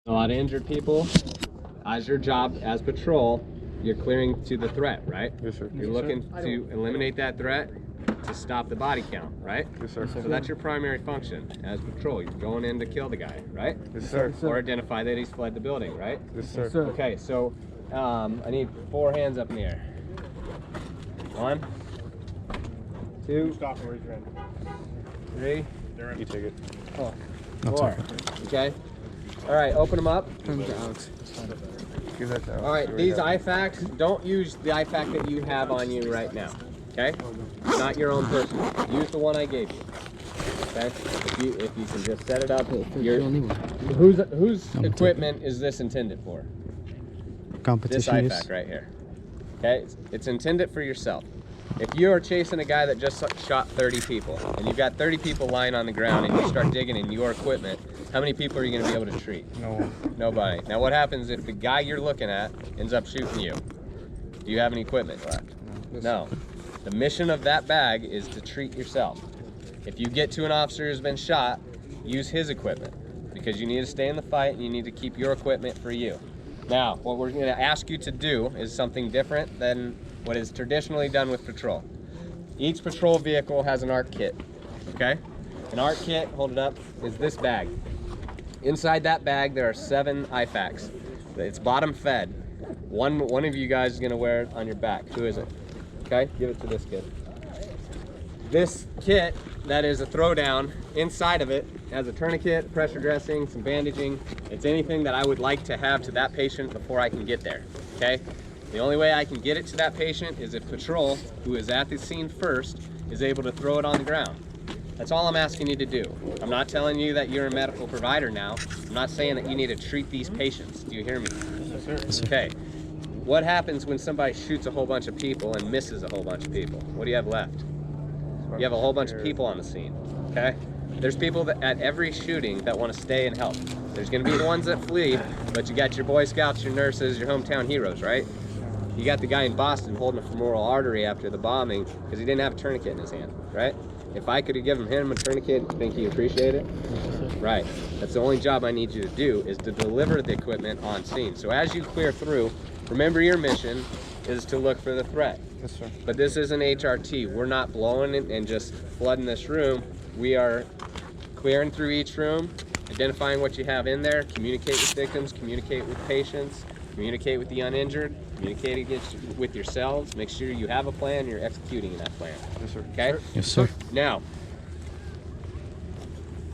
A lot of injured people. As your job as patrol, you're clearing to the threat, right? Yes, sir. You're looking to eliminate that threat to stop the body count, right? Yes, sir. So that's your primary function as patrol. You're going in to kill the guy, right? Yes, sir. Or identify that he's fled the building, right? Yes, sir. Okay, so I need 4 hands up in the air. 1, 2, Stop and raise your hand. 3, You take it. 4. Okay. All right, open them up. Give that to All right, these IFAKs, don't use the IFAK that you have on you right now. Okay? Not your own personal. Use the one I gave you. Okay? If you can just set it up. Whose equipment is this intended for? This Competition use. IFAK right here. Okay? It's intended for yourself. If you are chasing a guy that just shot 30 people, and you've got 30 people lying on the ground, and you start digging in your equipment, how many people are you going to be able to treat? No one. Nobody. Now what happens if the guy you're looking at ends up shooting you? Do you have any equipment left? No. The mission of that bag is to treat yourself. If you get to an officer who's been shot, use his equipment, because you need to stay in the fight and you need to keep your equipment for you. Now, what we're going to ask you to do is something different than what is traditionally done with patrol. Each patrol vehicle has an ARC kit, okay? An ARC kit, hold it up, is this bag. Inside that bag, there are 7 IFAKs. It's bottom fed. One of you guys is gonna wear it on your back. Who is it? Okay, give it to this kid. This kit, that is a throwdown, inside of it has a tourniquet, pressure dressing, some bandaging. It's anything that I would like to have to that patient before I can get there, okay? The only way I can get it to that patient is if patrol, who is at the scene first, is able to throw it on the ground. That's all I'm asking you to do. I'm not telling you that you're a medical provider now. I'm not saying that you need to treat these patients. Do you hear me? Yes, sir. Okay. What happens when somebody shoots a whole bunch of people and misses a whole bunch of people? What do you have left? You have a whole bunch of people on the scene, okay? There's people that at every shooting that want to stay and help. There's gonna be the ones that flee, but you got your Boy Scouts, your nurses, your hometown heroes, right? You got the guy in Boston holding a femoral artery after the bombing because he didn't have a tourniquet in his hand, right? If I could have given him a tourniquet, think he appreciate it? Right. That's the only job I need you to do, is to deliver the equipment on scene. So as you clear through, remember your mission is to look for the threat. Yes, sir. But this is an HRT. We're not blowing it and just flooding this room. We are clearing through each room, identifying what you have in there, communicate with victims, communicate with patients, communicate with the uninjured, communicate with yourselves, make sure you have a plan, you're executing that plan. Yes, sir. Okay? Yes, sir. Now,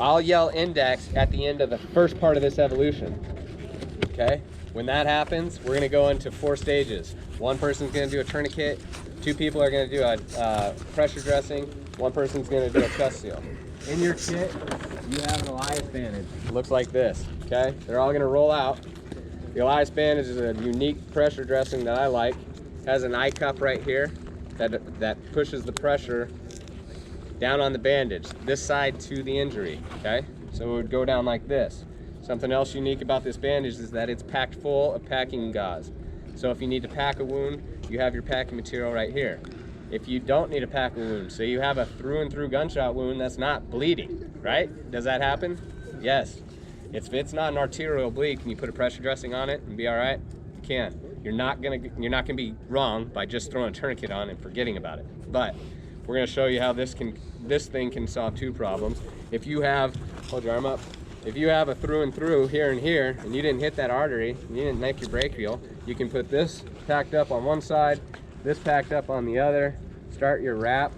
I'll yell index at the end of the first part of this evolution. Okay? When that happens, we're gonna go into 4 stages. One person's gonna do a tourniquet, 2 people are gonna do a pressure dressing, 1 person's gonna do a chest seal. In your kit, you have an Elias bandage. It looks like this, okay? They're all gonna roll out. The Elias bandage is a unique pressure dressing that I like. It has an eye cup right here that pushes the pressure down on the bandage, this side to the injury, okay? So it would go down like this. Something else unique about this bandage is that it's packed full of packing gauze. So if you need to pack a wound, you have your packing material right here. If you don't need to pack a wound, say you have a through and through gunshot wound that's not bleeding, right? Does that happen? Yes. If it's not an arterial bleed, can you put a pressure dressing on it and be all right? You can. You're not gonna be wrong by just throwing a tourniquet on and forgetting about it. But we're gonna show you how this thing can solve 2 problems. If you have, hold your arm up. If you have a through and through here and here, and you didn't hit that artery, and you didn't knife your brachial, you can put this packed up on one side, this packed up on the other, start your wrap,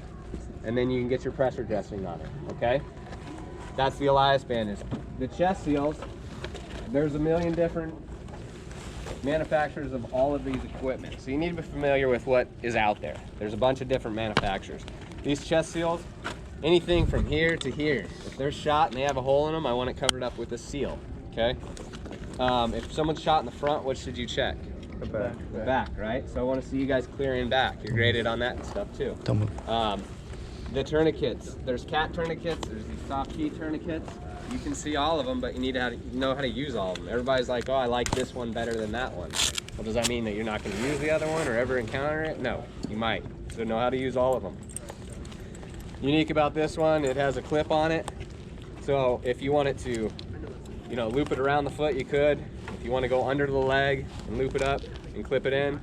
and then you can get your pressure dressing on it, okay? That's the Elias bandage. The chest seals, there's a million different manufacturers of all of these equipment. So you need to be familiar with what is out there. There's a bunch of different manufacturers. These chest seals, anything from here to here. If they're shot and they have a hole in them, I want it covered up with a seal, okay? If someone's shot in the front, what should you check? The back. The back, right? So I want to see you guys clearing back. You're graded on that stuff too. Don't move. The tourniquets, there's cat tourniquets, there's these soft key tourniquets. You can see all of them, but you need to know how to use all of them. Everybody's like, oh, I like this one better than that one. Well, does that mean that you're not going to use the other one or ever encounter it? No, you might. So know how to use all of them. Unique about this one, it has a clip on it. So if you want it to you know, loop it around the foot, you could. If you want to go under the leg and loop it up and clip it in,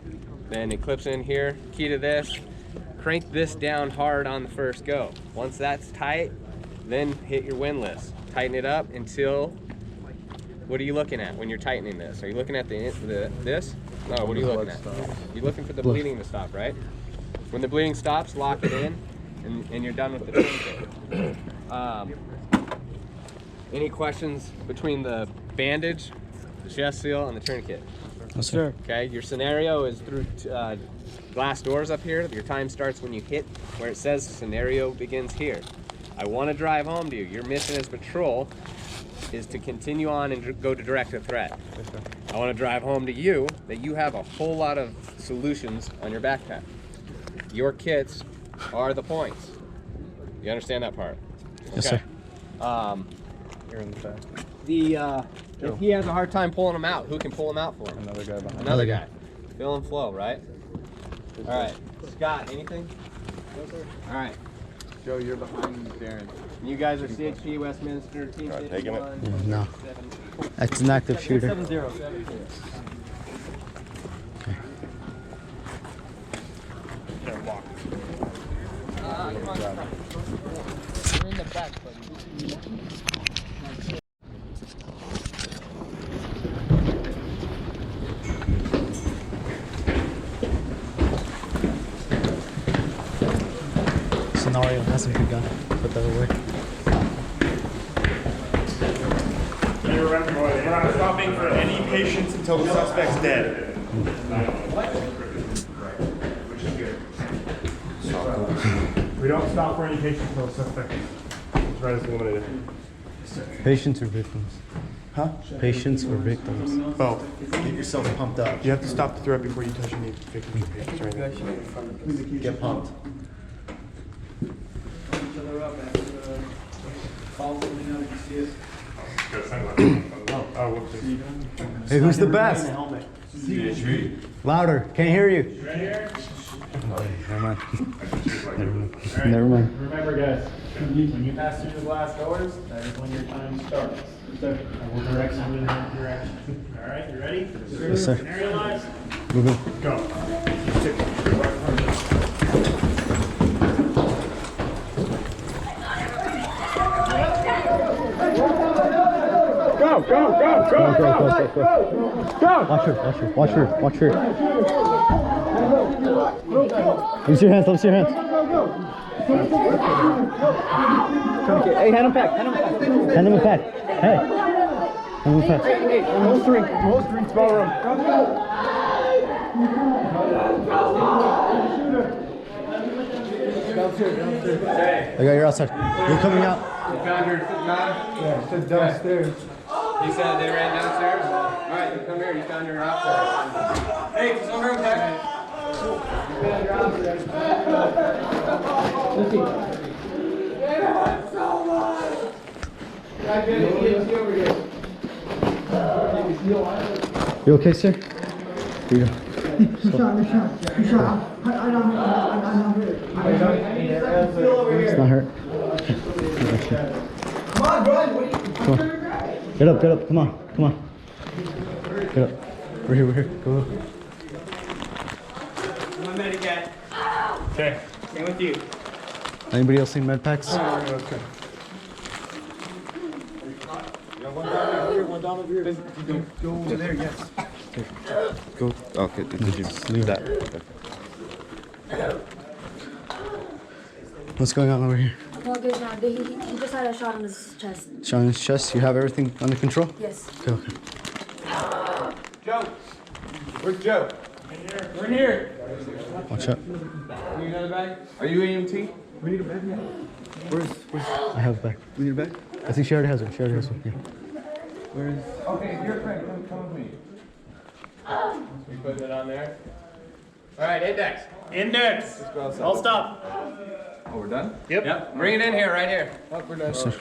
then it clips in here. Key to this, crank this down hard on the first go. Once that's tight, then hit your windlass. Tighten it up until, what are you looking at when you're tightening this? Are you looking at this? No, what are you looking at? You're looking for the bleeding to stop, right? When the bleeding stops, lock it in, and you're done with the tourniquet. Any questions between the bandage, the chest seal, and the tourniquet? Yes, sir. Okay, your scenario is through glass doors up here. Your time starts when you hit where it says scenario begins here. I want to drive home to you. Your mission as patrol is to continue on and go to direct a threat. I want to drive home to you that you have a whole lot of solutions on your backpack. Your kits are the points. You understand that part? Yes, okay. sir. You're in the back. If he has a hard time pulling them out, who can pull them out for him? Another guy behind. Another guy. Fill and flow, right? All right. Scott, anything? No, sir. All right. Joe, you're behind Darren. You guys are CHP Westminster Team Alright, taking it. 51. No. That's an active shooter. 70. Walk. You're in the back, buddy. Scenario hasn't begun, but that'll work. You remember, boys, we're not stopping for any patients until the suspect's dead. We don't stop for any patients until the suspect is right as eliminated. Patients or victims? Huh? Patients or victims? Both. Get yourself pumped up. You have to stop the threat before you touch any victims or patients or anything. Get pumped. Oh, whoopsie. Hey, who's the best? CHP. Louder. Can't hear you. Right here? Never mind. Never mind. Remember, guys, when you pass through the glass doors, that is when your time starts. I will direct you in that direction. All right, you ready? Yes, sir. Scenariolize. Moving. Go. Go, go, go, go, Go. Watch her. Watch her. Watch her. Use your hands. Use your hands. Hey, hand him back. Hand him back. Hey. Hand him back. Hey, most drinks, ballroom. I got your outside. You're coming out. You found her, Yeah, it's downstairs. He said they ran downstairs? All right, you come here. You found her upstairs. Hey, can someone go back? You found her upstairs. You okay, sir? Here you go. It's not hurt. Come on, bro. Come on. Get up. Come on. Get up. We're here. Go. My medicat. Okay. Same with you. Anybody else need med packs? Okay. Go over there, yes. Go. Okay, did you leave that? Okay. What's going on over here? No, there's not. He just had a shot in his chest. Shot in his chest. You have everything under control? Yes. Okay. Joe. Where's Joe? We're in here. Watch out. You another bag? Are you EMT? We need a bed, yeah. I have a bag. We need a bed? I think she already has it. Yeah. Where is? Okay, your friend, come with me. We put that on there. All right, index. Index. Let's go outside. I'll stop. Oh, we're done? Yep. Bring it in here, right here. Oh, we're done. Sir.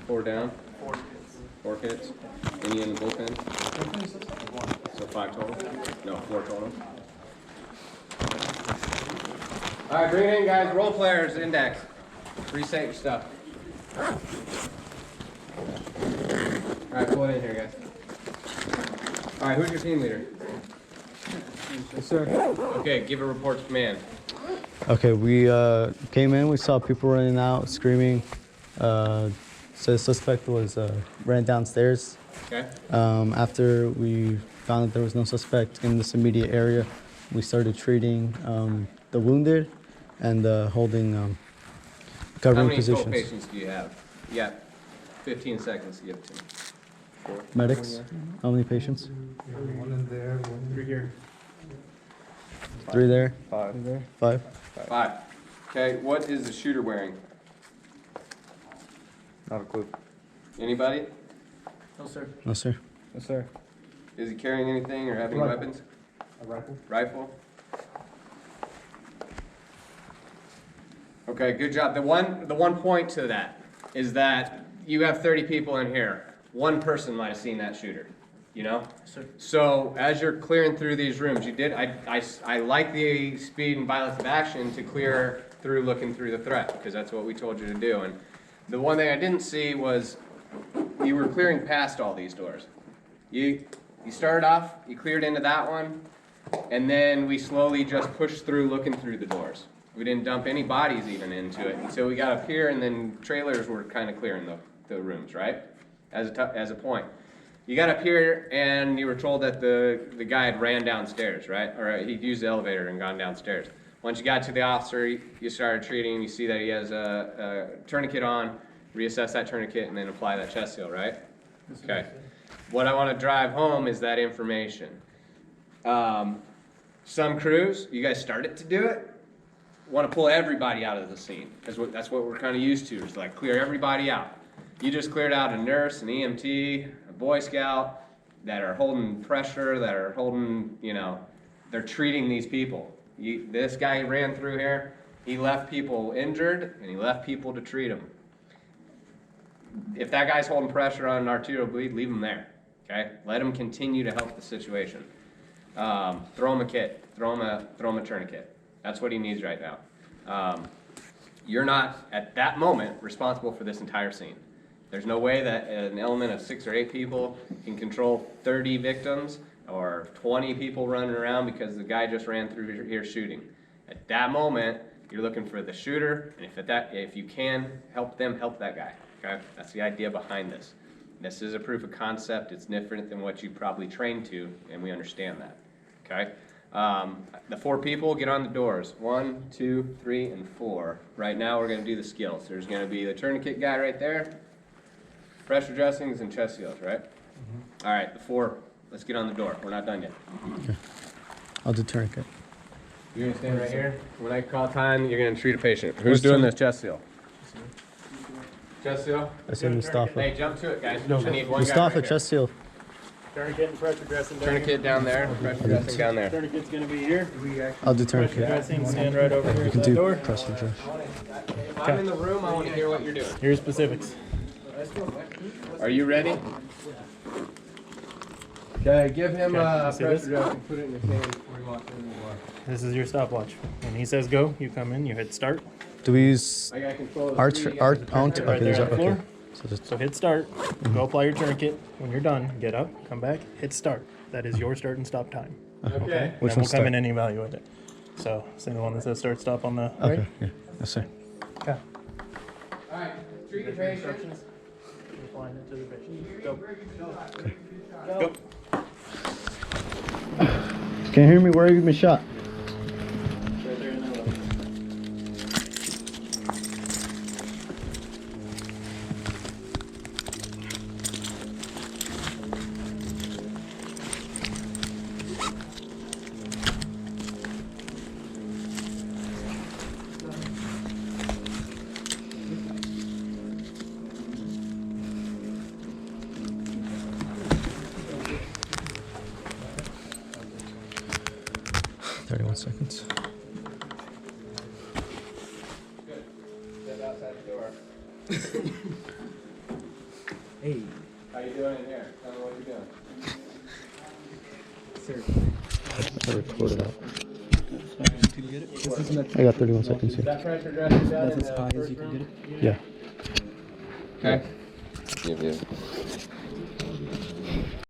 4 down. 4 kits. Any in the bullpen? So 5 total? No, 4 total. All right, bring it in, guys. Role players, index. Reset your stuff. Alright, pull it in here, guys. Alright, who's your team leader? Yes, sir. Okay, give a report to command. Okay, we came in, we saw people running out, screaming. So the suspect was ran downstairs. Okay. After we found that there was no suspect in this immediate area, we started treating the wounded and holding How covering many total positions. patients do you have? You got 15 seconds to give it to me. Medics, how many patients? Three here. 3 there, 5. 5. 5. Okay, what is the shooter wearing? Not a clue. Anybody? No, sir. No, sir. Yes, sir. Is he carrying anything or having Rifle. weapons? A rifle. Rifle? Okay, good job. The one point to that is that you have 30 people in here. One person might have seen that shooter, you know? Sir. So as you're clearing through these rooms, you did, I like the speed and violence of action to clear through looking through the threat, because that's what we told you to do. And the one thing I didn't see was you were clearing past all these doors. You started off, you cleared into that one, and then we slowly just pushed through looking through the doors. We didn't dump any bodies even into it until we got up here, and then trailers were kind of clearing the rooms, right? As a point. You got up here and you were told that the guy had ran downstairs, right? Or he'd used the elevator and gone downstairs. Once you got to the officer, you started treating him, you see that he has a tourniquet on, reassess that tourniquet and then apply that chest seal, right? Okay. What I want to drive home is that information. Some crews, you guys started to do it, want to pull everybody out of the scene. That's what we're kind of used to, is like clear everybody out. You just cleared out a nurse, an EMT, a Boy Scout that are holding pressure, that are holding, you know, they're treating these people. This guy ran through here, he left people injured and he left people to treat them. If that guy's holding pressure on an arterial bleed, leave him there, okay? Let him continue to help the situation. Throw him a kit, throw him a tourniquet. That's what he needs right now. You're not, at that moment, responsible for this entire scene. There's no way that an element of 6 or 8 people can control 30 victims or 20 people running around because the guy just ran through here shooting. At that moment, you're looking for the shooter, and if you can help them, help that guy. Okay, that's the idea behind this. This is a proof of concept. It's different than what you probably trained to, and we understand that. Okay. The 4 people, get on the doors. 1, 2, 3, and 4. Right now, we're going to do the skills. There's going to be the tourniquet guy right there. Pressure dressings and chest seals, right? Mm-hmm. All right, the 4, let's get on the door. We're not done yet. Okay. I'll do tourniquet. You're going to stand right here. When I call time, you're going to treat a patient. Who's doing this chest seal? Chest seal? I say Mustafa. Hey, jump to it, guys. I need one guy Mustafa, right here. chest seal. Tourniquet and pressure dressing down here. Tourniquet down there, pressure dressing down there. Tourniquet's gonna be here. I'll do Pressure tourniquet. dressing, stand right over here You at can that do door. pressure dress. If I'm in the room, I want to hear what you're doing. Here's specifics. Are you ready? Okay, give him Okay, you see pressure this? dressing, put it in your hand before he walks in the door. This is your stopwatch. When he says go, you come in, you hit start. Do we use I got control of the art? three Art? guys. Okay, Right there's there on the okay. floor. So just So hit start, go apply your tourniquet. When you're done, get up, come back, hit start. That is your start and stop time. Okay. Which Then one's we'll come start? in and evaluate it. So, see the one that says start stop on the Okay. right? Yeah. Yes, sir. Okay. All right, treat the patient. Instructions. Applying it to the patient. Go. Go. Can you hear me? Where have you been shot? Right there in the middle. Seconds. Good. Step outside the door. Hey. How you doing in here? Tell me what you're doing. Sir. I recorded out. I got 31 seconds Is here. that pressure dressing down in the first room? Yeah. Okay. Give you